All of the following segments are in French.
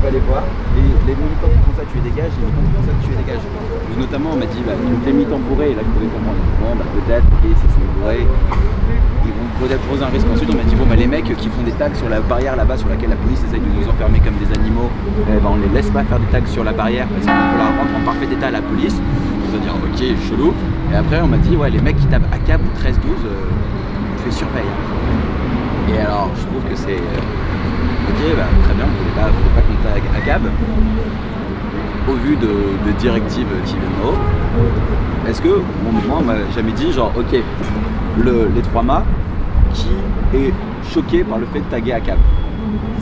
pas les voir. Et les militants qui font ça, tu les dégages, et les militants qui font ça, tu les dégages. Et notamment, on m'a dit, donc les militants bourrés, et là je pouvais comprendre. Bon, peut-être, ok, s'ils sont bourrés, ils vont peut-être poser un risque. Ensuite, on m'a dit, bon, les mecs qui font des tags sur la barrière là-bas, sur laquelle la police essaye de nous enfermer comme des animaux, on les laisse pas faire des tags sur la barrière parce qu'on peut la rendre en parfait état à la police. On va dire, ok, chelou. Et après, on m'a dit, ouais, les mecs qui tapent ACAB ou 13-12, tu les surveilles. Et alors, je trouve que c'est ok, très bien, vous ne voulez pas compter ACAB au vu de directives qui viennent en haut. Est-ce que, moi, on m'a jamais dit, genre, ok, les 3 mâts qui est choqué par le fait de taguer ACAB.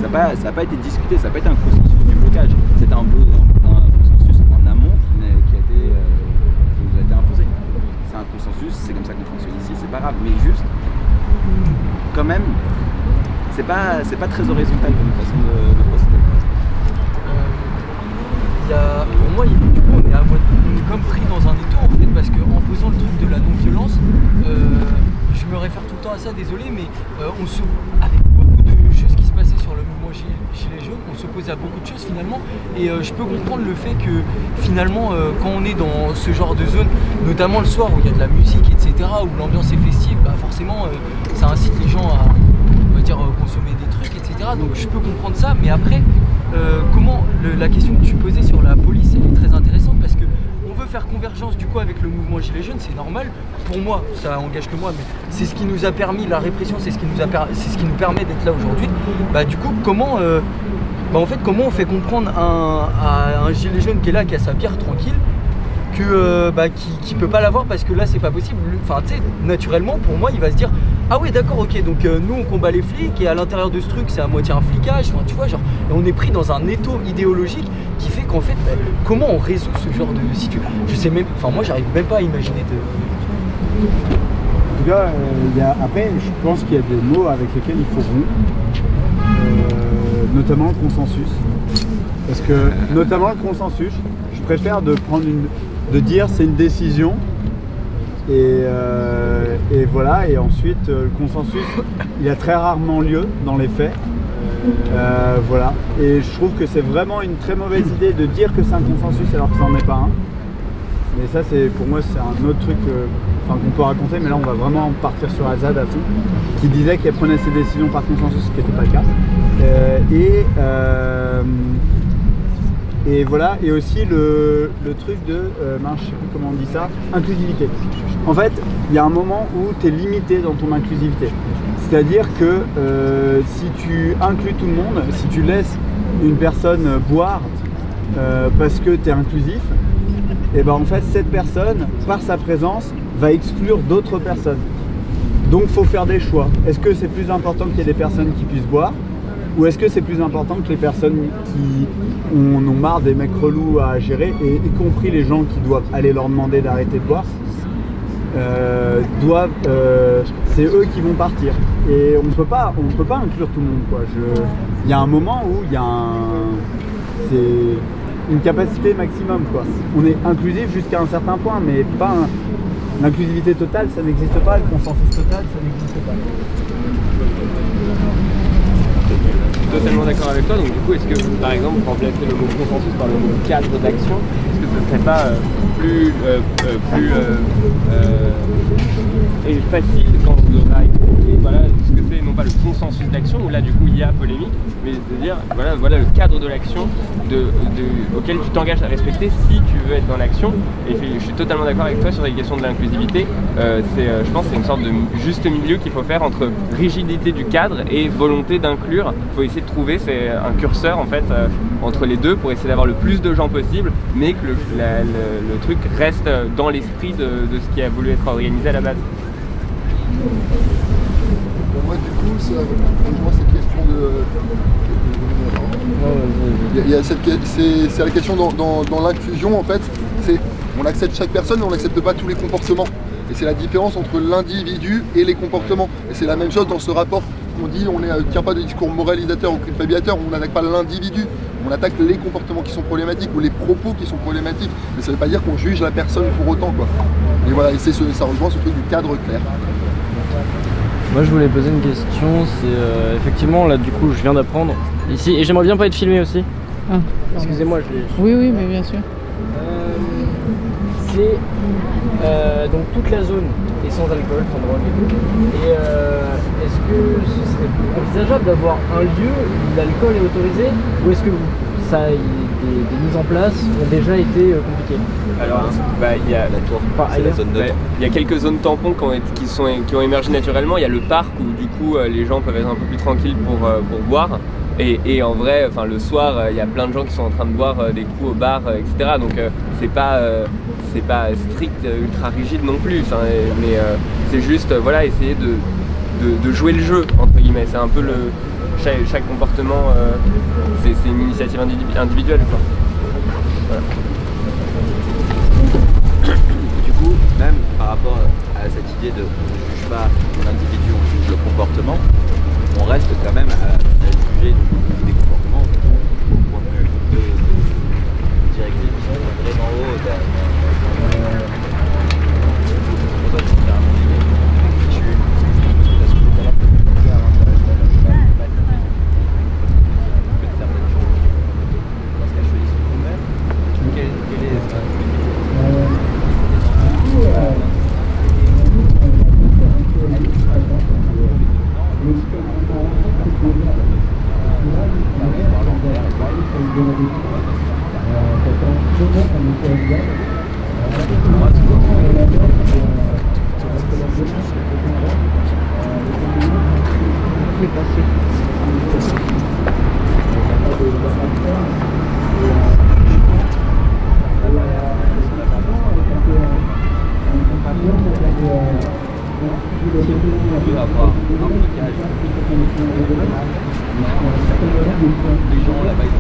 Ça n'a pas été discuté, ça n'a pas été un consensus du blocage. C'était un consensus en amont qui nous a été imposé. C'est un consensus, c'est comme ça qu'on fonctionne ici, c'est pas grave, mais juste, quand même, c'est pas très horizontal comme façon de procéder. Pour moi, du coup, on est comme pris dans un étau en fait, parce qu'en posant le truc de la non-violence, je me réfère tout le temps à ça, désolé, mais avec beaucoup de choses qui se passaient sur le mouvement Gilets jaunes, on s'oppose à beaucoup de choses finalement, et je peux comprendre le fait que finalement, quand on est dans ce genre de zone, notamment le soir où il y a de la musique, etc., où l'ambiance est festive, forcément, ça incite les gens à, on va dire, consommer des trucs, etc. Donc je peux comprendre ça, mais après, la question que tu posais sur la police, elle est très intéressante parce que on veut faire convergence du coup avec le mouvement Gilets jaunes, c'est normal. Pour moi, ça engage que moi, mais c'est ce qui nous a permis, la répression, c'est ce qui nous permet d'être là aujourd'hui. Du coup, comment on fait comprendre à un gilet jaune qui est là, qui a sa bière tranquille, qui peut pas l'avoir parce que là c'est pas possible. Enfin, tu sais, naturellement, pour moi, il va se dire, ah oui, d'accord, ok, donc nous on combat les flics et à l'intérieur de ce truc c'est à moitié un flicage, enfin, tu vois, genre, et on est pris dans un étau idéologique qui fait qu'en fait, comment on résout ce genre de situation? Je sais même, enfin, moi j'arrive même pas à imaginer de. En tout cas, après, je pense qu'il y a des mots avec lesquels il faut rompre, notamment le consensus. Parce que, notamment le consensus, je préfère de dire c'est une décision. Et voilà, et ensuite le consensus il a très rarement lieu dans les faits, voilà, et je trouve que c'est vraiment une très mauvaise idée de dire que c'est un consensus alors que ça n'en est pas un. Mais ça, c'est pour moi, c'est un autre truc qu'on peut raconter, mais là on va vraiment partir sur Azad à fond, qui disait qu'elle prenait ses décisions par consensus, ce qui n'était pas le cas. Et voilà, et aussi le truc de, je sais plus comment on dit ça, inclusivité. En fait, il y a un moment où tu es limité dans ton inclusivité. C'est-à-dire que si tu inclus tout le monde, si tu laisses une personne boire parce que tu es inclusif, et ben en fait cette personne, par sa présence, va exclure d'autres personnes. Donc il faut faire des choix. Est-ce que c'est plus important qu'il y ait des personnes qui puissent boire ? Ou est-ce que c'est plus important que les personnes qui en ont marre des mecs relous à gérer, et y compris les gens qui doivent aller leur demander d'arrêter de boire, c'est eux qui vont partir. Et on ne peut pas inclure tout le monde, quoi. Il y a un moment où c'est une capacité maximum, quoi. On est inclusif jusqu'à un certain point, mais pas l'inclusivité totale, ça n'existe pas. Le consensus total, ça n'existe pas. Je suis totalement d'accord avec toi. Donc du coup, est-ce que, par exemple, remplacer le mot consensus par le mot cadre d'action, est-ce que ce ne serait pas plus facile quand vous aurez expliqué, voilà, ce que c'est non pas le consensus d'action, où là du coup il y a polémique, mais de dire voilà le cadre de l'action auquel tu t'engages à respecter si tu veux être dans l'action. Et je suis totalement d'accord avec toi sur les questions de l'inclusivité. Je pense que c'est une sorte de juste milieu qu'il faut faire entre rigidité du cadre et volonté d'inclure. Il faut essayer de trouver un curseur en fait entre les deux pour essayer d'avoir le plus de gens possible, mais que le truc reste dans l'esprit de ce qui a voulu être organisé à la base. Moi du coup, ça rejoint cette question c'est la question dans l'inclusion en fait, c'est on accepte chaque personne mais on n'accepte pas tous les comportements. Et c'est la différence entre l'individu et les comportements. Et c'est la même chose dans ce rapport. On dit on ne tient pas de discours moralisateur ou culpabilisateur, on n'attaque pas l'individu, on attaque les comportements qui sont problématiques ou les propos qui sont problématiques. Mais ça ne veut pas dire qu'on juge la personne pour autant, quoi. Et voilà, et ça rejoint ce truc du cadre clair. Moi je voulais poser une question, c'est effectivement là du coup je viens d'apprendre ici, et j'aimerais bien pas être filmé aussi, Ah. Excusez-moi, je l'ai. Oui, oui, mais bien sûr. C'est donc toute la zone est sans alcool, sans drogue et tout. Et est-ce que ce serait envisageable d'avoir un lieu où l'alcool est autorisé, ou est-ce que des mises en place ont déjà été compliquées? Alors, il y a La tour, Enfin, c'est la ailleurs. zone neutre. il y a quelques zones tampons qui ont émergé naturellement. Il y a le parc où du coup les gens peuvent être un peu plus tranquilles pour boire. Et en vrai, le soir, il y a plein de gens qui sont en train de boire des coups au bar, etc. Donc c'est pas strict, ultra rigide non plus. Mais c'est juste essayer de jouer le jeu entre guillemets. C'est un peu chaque comportement, c'est une initiative individuelle, quoi. Voilà. Du coup, même par rapport à cette idée de on ne juge pas l'individu, on juge le comportement, on reste quand même à juger des comportements au point de vue de directive qui sont vraiment haut. Pour toi, c'est un bon idée. Je pense que tu as soulevé tout à l'heure. Certaines choses. Dans ce cas, je choisis ce qu'on met. Quel est avoir un blocage. Les gens là-bas, ils